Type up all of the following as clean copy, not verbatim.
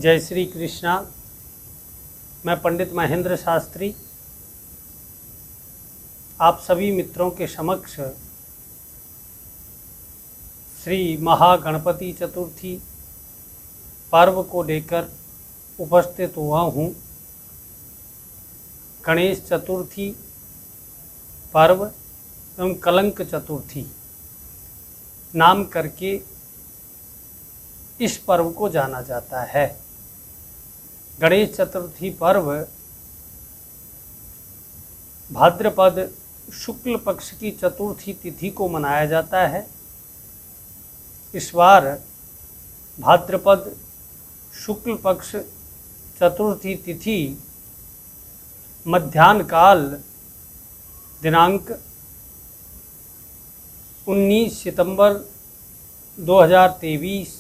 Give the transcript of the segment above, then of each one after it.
जय श्री कृष्णा। मैं पंडित महेंद्र शास्त्री आप सभी मित्रों के समक्ष श्री महागणपति चतुर्थी पर्व को लेकर उपस्थित हुआ हूँ। गणेश चतुर्थी पर्व एवं कलंक चतुर्थी नाम करके इस पर्व को जाना जाता है। गणेश चतुर्थी पर्व भाद्रपद शुक्ल पक्ष की चतुर्थी तिथि को मनाया जाता है। इस बार भाद्रपद शुक्ल पक्ष चतुर्थी तिथि मध्याह्न काल दिनांक 19 सितंबर 2023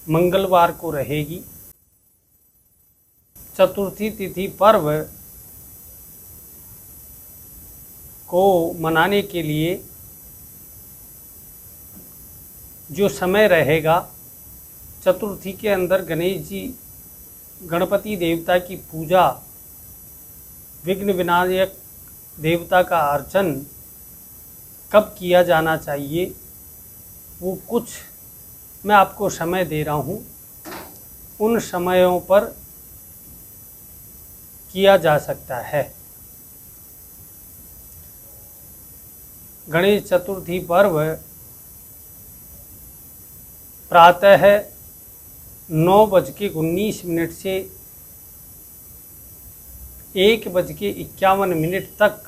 मंगलवार को रहेगी। चतुर्थी तिथि पर्व को मनाने के लिए जो समय रहेगा, चतुर्थी के अंदर गणेश जी गणपति देवता की पूजा, विघ्न विनायक देवता का अर्चन कब किया जाना चाहिए, वो कुछ मैं आपको समय दे रहा हूँ। उन समयों पर किया जा सकता है। गणेश चतुर्थी पर्व प्रातः 9:19 से 1:51 तक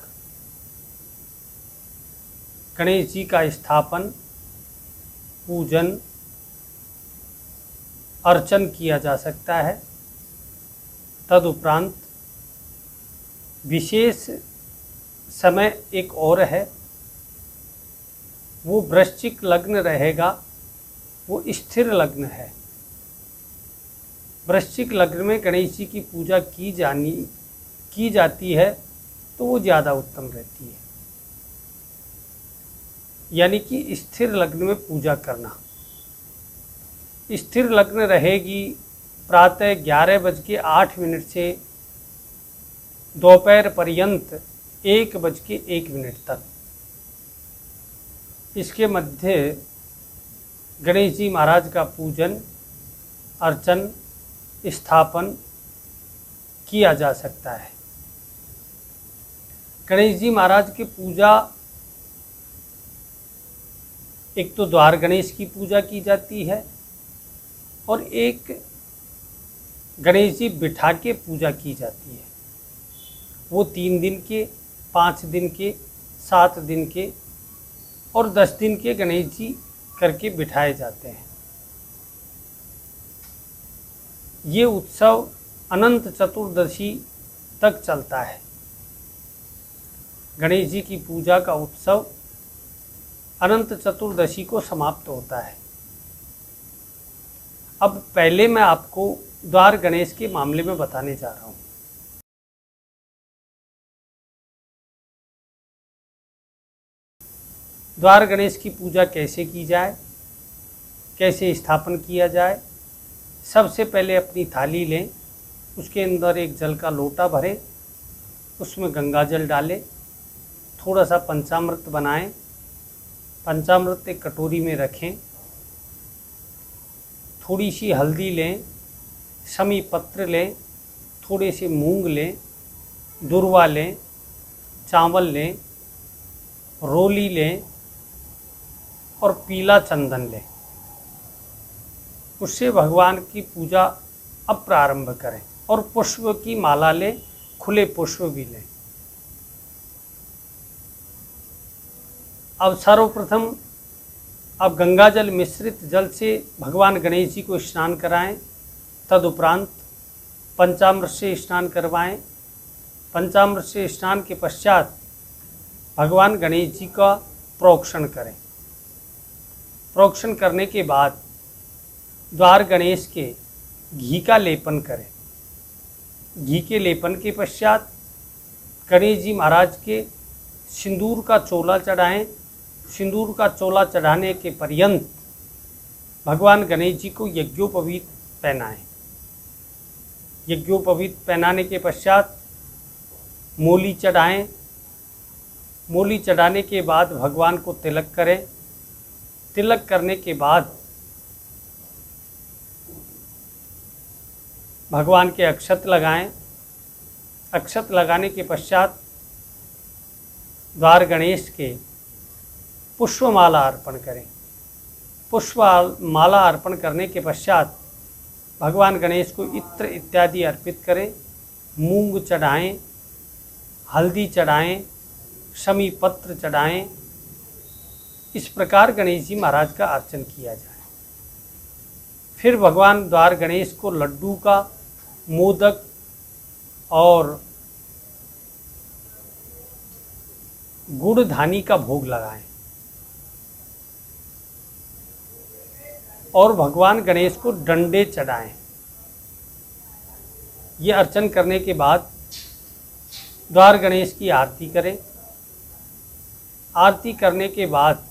गणेश जी का स्थापन, पूजन, अर्चन किया जा सकता है। तदुपरांत विशेष समय एक और है, वो वृश्चिक लग्न रहेगा। वो स्थिर लग्न है। वृश्चिक लग्न में गणेश जी की पूजा की जाती है तो वो ज़्यादा उत्तम रहती है। यानी कि स्थिर लग्न में पूजा करना। स्थिर लग्न रहेगी प्रातः 11:08 से दोपहर पर्यंत 1:01 तक। इसके मध्य गणेश जी महाराज का पूजन, अर्चन, स्थापन किया जा सकता है। गणेश जी महाराज की पूजा, एक तो द्वार गणेश की पूजा की जाती है और एक गणेश जी बिठा के पूजा की जाती है। वो 3 दिन के, 5 दिन के, 7 दिन के और 10 दिन के गणेश जी करके बिठाए जाते हैं। ये उत्सव अनंत चतुर्दशी तक चलता है। गणेश जी की पूजा का उत्सव अनंत चतुर्दशी को समाप्त होता है। अब पहले मैं आपको द्वार गणेश के मामले में बताने जा रहा हूँ। द्वार गणेश की पूजा कैसे की जाए, कैसे स्थापन किया जाए। सबसे पहले अपनी थाली लें, उसके अंदर एक जल का लोटा भरें, उसमें गंगा जल डालें, थोड़ा सा पंचामृत बनाएं, पंचामृत एक कटोरी में रखें, थोड़ी सी हल्दी लें, शमी पत्र लें, थोड़े से मूंग लें, दुर्वा लें, चावल लें, रोली लें और पीला चंदन लें। उससे भगवान की पूजा अब प्रारंभ करें और पुष्प की माला लें, खुले पुष्प भी लें। अब सर्वप्रथम आप गंगा जल मिश्रित जल से भगवान गणेश जी को स्नान कराएं। तदुपरांत पंचामृत से स्नान करवाएं। पंचामृत से स्नान के पश्चात भगवान गणेश जी का प्रोक्षण करें। प्रोक्षण करने के बाद द्वार गणेश के घी का लेपन करें। घी के लेपन के पश्चात गणेश जी महाराज के सिंदूर का चोला चढ़ाएं। सिंदूर का चोला चढ़ाने के पर्यंत भगवान गणेश जी को यज्ञोपवीत पहनाएं। यज्ञोपवीत पहनाने के पश्चात मूली चढ़ाएं। मूली चढ़ाने के बाद भगवान को तिलक करें। तिलक करने के बाद भगवान के अक्षत लगाएं। अक्षत लगाने के पश्चात द्वार गणेश के पुष्पमाला अर्पण करें। पुष्पमाला अर्पण करने के पश्चात भगवान गणेश को इत्र इत्यादि अर्पित करें। मूंग चढ़ाएं, हल्दी चढ़ाएं, शमी पत्र चढ़ाएं। इस प्रकार गणेश जी महाराज का अर्चन किया जाए। फिर भगवान द्वार गणेश को लड्डू का, मोदक और गुड़ धानी का भोग लगाएं और भगवान गणेश को डंडे चढ़ाएं। ये अर्चन करने के बाद द्वार गणेश की आरती करें। आरती करने के बाद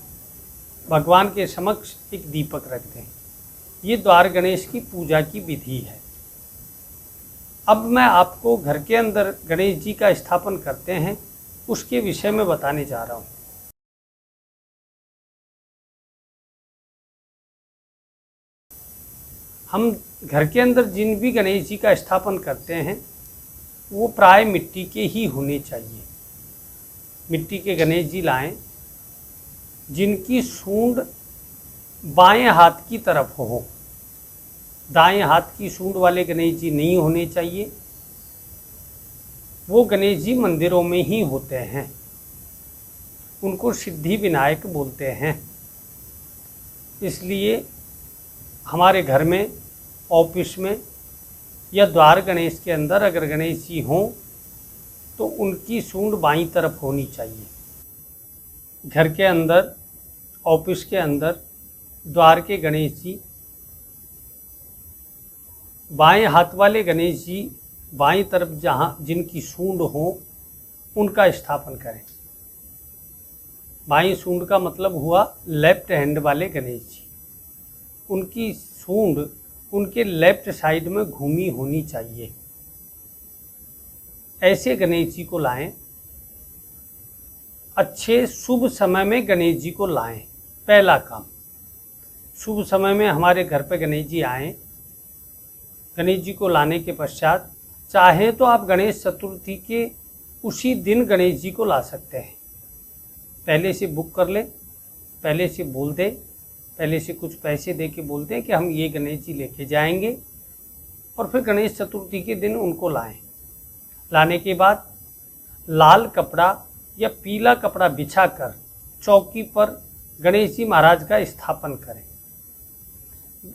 भगवान के समक्ष एक दीपक रख दें। ये द्वार गणेश की पूजा की विधि है। अब मैं आपको घर के अंदर गणेश जी का स्थापन करते हैं उसके विषय में बताने जा रहा हूँ। हम घर के अंदर जिन भी गणेश जी का स्थापन करते हैं वो प्राय मिट्टी के ही होने चाहिए। मिट्टी के गणेश जी लाएं जिनकी सूंड बाएं हाथ की तरफ हो। दाएं हाथ की सूंड वाले गणेश जी नहीं होने चाहिए। वो गणेश जी मंदिरों में ही होते हैं। उनको सिद्धि विनायक बोलते हैं। इसलिए हमारे घर में, ऑफिस में या द्वार गणेश के अंदर अगर गणेश जी हों तो उनकी सूंड बाईं तरफ होनी चाहिए। घर के अंदर, ऑफिस के अंदर द्वार के गणेश जी, बाएं हाथ वाले गणेश जी बाईं तरफ जहाँ जिनकी सूंड हो उनका स्थापन करें। बाईं सूंड का मतलब हुआ लेफ्ट हैंड वाले गणेश जी। उनकी सूंड उनके लेफ्ट साइड में घूमी होनी चाहिए। ऐसे गणेश जी को लाएं। अच्छे शुभ समय में गणेश जी को लाएं। पहला काम, शुभ समय में हमारे घर पे गणेश जी आएँ। गणेश जी को लाने के पश्चात चाहे तो आप गणेश चतुर्थी के उसी दिन गणेश जी को ला सकते हैं। पहले से बुक कर लें, पहले से बोल दें, पहले से कुछ पैसे दे के बोलते हैं कि हम ये गणेश जी लेके जाएंगे और फिर गणेश चतुर्थी के दिन उनको लाएं। लाने के बाद लाल कपड़ा या पीला कपड़ा बिछाकर चौकी पर गणेश जी महाराज का स्थापन करें।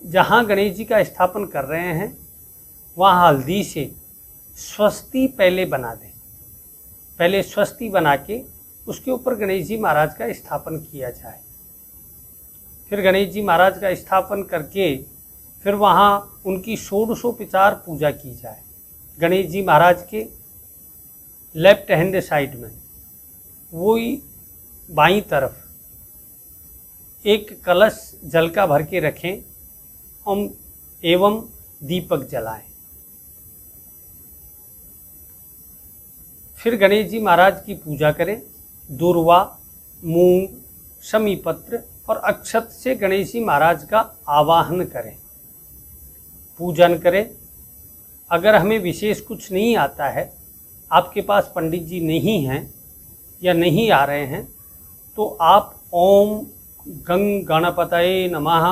जहाँ गणेश जी का स्थापन कर रहे हैं वहाँ हल्दी से स्वस्ति पहले बना दें। पहले स्वस्ति बना के उसके ऊपर गणेश जी महाराज का स्थापन किया जाए। फिर गणेश जी महाराज का स्थापन करके फिर वहाँ उनकी षोडशोपचार पूजा की जाए। गणेश जी महाराज के लेफ्ट हैंड साइड में वही बाईं तरफ एक कलश जल का भर के रखें एवं दीपक जलाएं। फिर गणेश जी महाराज की पूजा करें। दूर्वा, मूंग, शमी पत्र और अक्षत से गणेश जी महाराज का आवाहन करें, पूजन करें। अगर हमें विशेष कुछ नहीं आता है, आपके पास पंडित जी नहीं हैं या नहीं आ रहे हैं, तो आप ओम गंग गणपतये नमः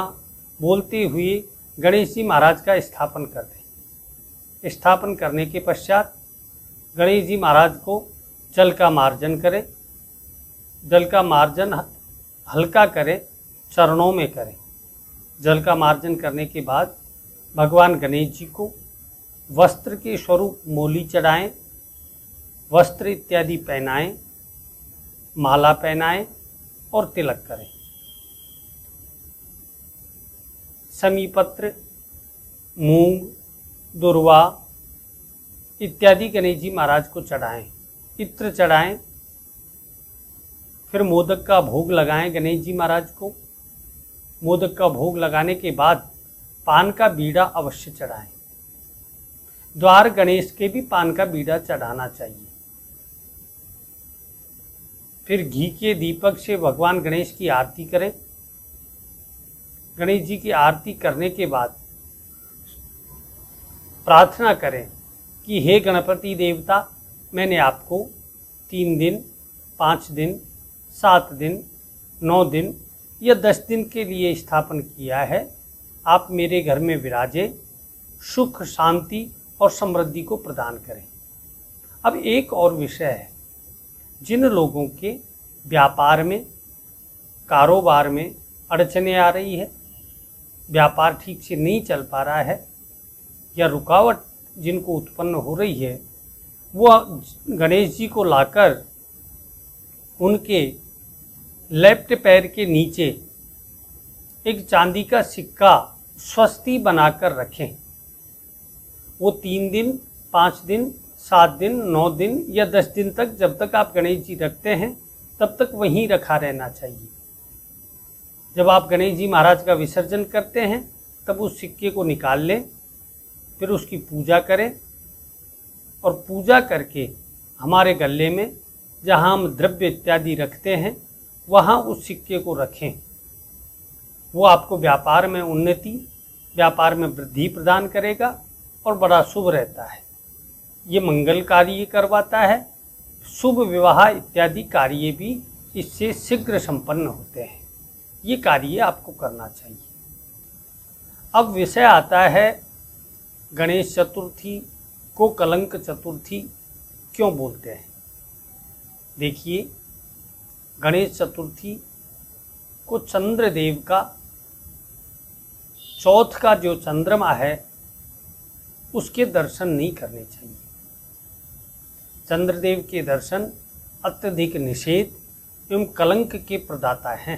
बोलते हुए गणेश जी महाराज का स्थापन कर दें। स्थापन करने के पश्चात गणेश जी महाराज को जल का मार्जन करें। जल का मार्जन हल्का करें, चरणों में करें। जल का मार्जन करने के बाद भगवान गणेश जी को वस्त्र के स्वरूप मोली चढ़ाएं, वस्त्र इत्यादि पहनाएं, माला पहनाएं और तिलक करें। समीपत्र, मूंग, दुर्वा इत्यादि गणेश जी महाराज को चढ़ाएं, इत्र चढ़ाएं। फिर मोदक का भोग लगाएं गणेश जी महाराज को। मोदक का भोग लगाने के बाद पान का बीड़ा अवश्य चढ़ाएं। द्वार गणेश के भी पान का बीड़ा चढ़ाना चाहिए। फिर घी के दीपक से भगवान गणेश की आरती करें। गणेश जी की आरती करने के बाद प्रार्थना करें कि हे गणपति देवता, मैंने आपको 3 दिन, 5 दिन, 7 दिन, 9 दिन या 10 दिन के लिए स्थापन किया है। आप मेरे घर में विराजे, सुख, शांति और समृद्धि को प्रदान करें। अब एक और विषय है, जिन लोगों के व्यापार में, कारोबार में अड़चने आ रही है, व्यापार ठीक से नहीं चल पा रहा है या रुकावट जिनको उत्पन्न हो रही है, वो गणेश जी को लाकर उनके लेफ्ट पैर के नीचे एक चांदी का सिक्का स्वस्ति बनाकर रखें। वो 3 दिन, 5 दिन, 7 दिन, 9 दिन या 10 दिन तक, जब तक आप गणेश जी रखते हैं तब तक वहीं रखा रहना चाहिए। जब आप गणेश जी महाराज का विसर्जन करते हैं तब उस सिक्के को निकाल लें, फिर उसकी पूजा करें और पूजा करके हमारे गले में जहाँ हम द्रव्य इत्यादि रखते हैं वहाँ उस सिक्के को रखें। वो आपको व्यापार में उन्नति, व्यापार में वृद्धि प्रदान करेगा और बड़ा शुभ रहता है। ये मंगल कार्य करवाता है। शुभ विवाह इत्यादि कार्य भी इससे शीघ्र संपन्न होते हैं। ये कार्य आपको करना चाहिए। अब विषय आता है गणेश चतुर्थी को कलंक चतुर्थी क्यों बोलते हैं। देखिए, गणेश चतुर्थी को चंद्रदेव का चौथ का जो चंद्रमा है उसके दर्शन नहीं करने चाहिए। चंद्रदेव के दर्शन अत्यधिक निषेध एवं कलंक के प्रदाता हैं।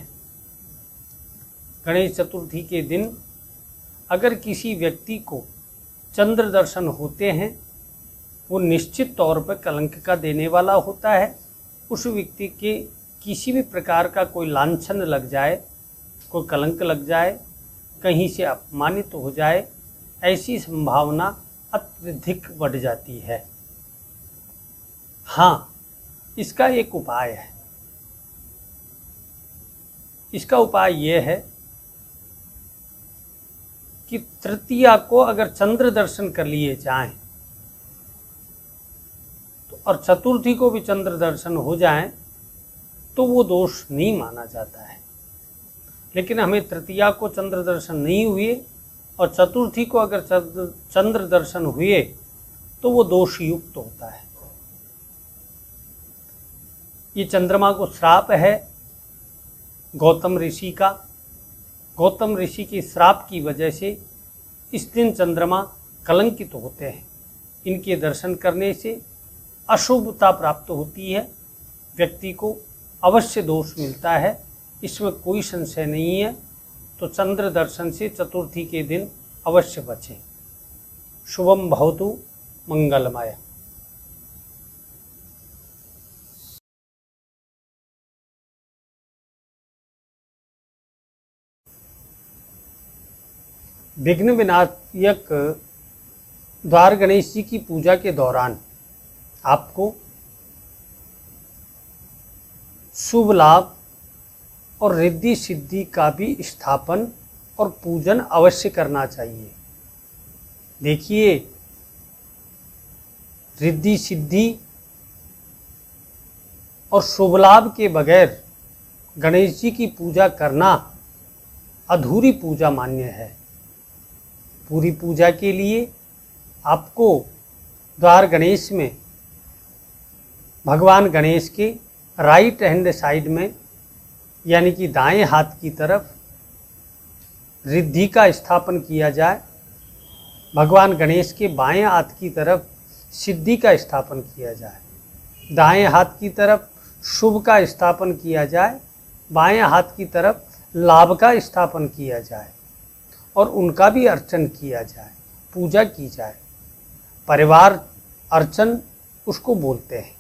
गणेश चतुर्थी के दिन अगर किसी व्यक्ति को चंद्र दर्शन होते हैं, वो निश्चित तौर पर कलंक का देने वाला होता है। उस व्यक्ति के किसी भी प्रकार का कोई लांछन लग जाए, कोई कलंक लग जाए, कहीं से अपमानित हो जाए, ऐसी संभावना अत्यधिक बढ़ जाती है। हाँ, इसका एक उपाय है। इसका उपाय यह है कि तृतीया को अगर चंद्र दर्शन कर लिए जाएं तो और चतुर्थी को भी चंद्र दर्शन हो जाएं तो वो दोष नहीं माना जाता है। लेकिन हमें तृतीया को चंद्र दर्शन नहीं हुए और चतुर्थी को अगर चंद्र दर्शन हुए तो वो दोष युक्त होता है। ये चंद्रमा को श्राप है गौतम ऋषि का। गौतम ऋषि के श्राप की वजह से इस दिन चंद्रमा कलंकित होते हैं। इनके दर्शन करने से अशुभता प्राप्त होती है, व्यक्ति को अवश्य दोष मिलता है, इसमें कोई संशय नहीं है। तो चंद्र दर्शन से चतुर्थी के दिन अवश्य बचें। शुभम भवतु, मंगलमय। विघ्न विनायक द्वार गणेश जी की पूजा के दौरान आपको शुभ लाभ और रिद्धि सिद्धि का भी स्थापन और पूजन अवश्य करना चाहिए। देखिए, रिद्धि सिद्धि और शुभ लाभ के बगैर गणेश जी की पूजा करना अधूरी पूजा मान्य है। पूरी पूजा के लिए आपको द्वार गणेश में भगवान गणेश के राइट हैंड साइड में यानी कि दाएं हाथ की तरफ रिद्धि का स्थापन किया जाए। भगवान गणेश के बाएं हाथ की तरफ सिद्धि का स्थापन किया जाए। दाएं हाथ की तरफ शुभ का स्थापन किया जाए, बाएं हाथ की तरफ लाभ का स्थापन किया जाए और उनका भी अर्चन किया जाए, पूजा की जाए। परिवार अर्चन उसको बोलते हैं।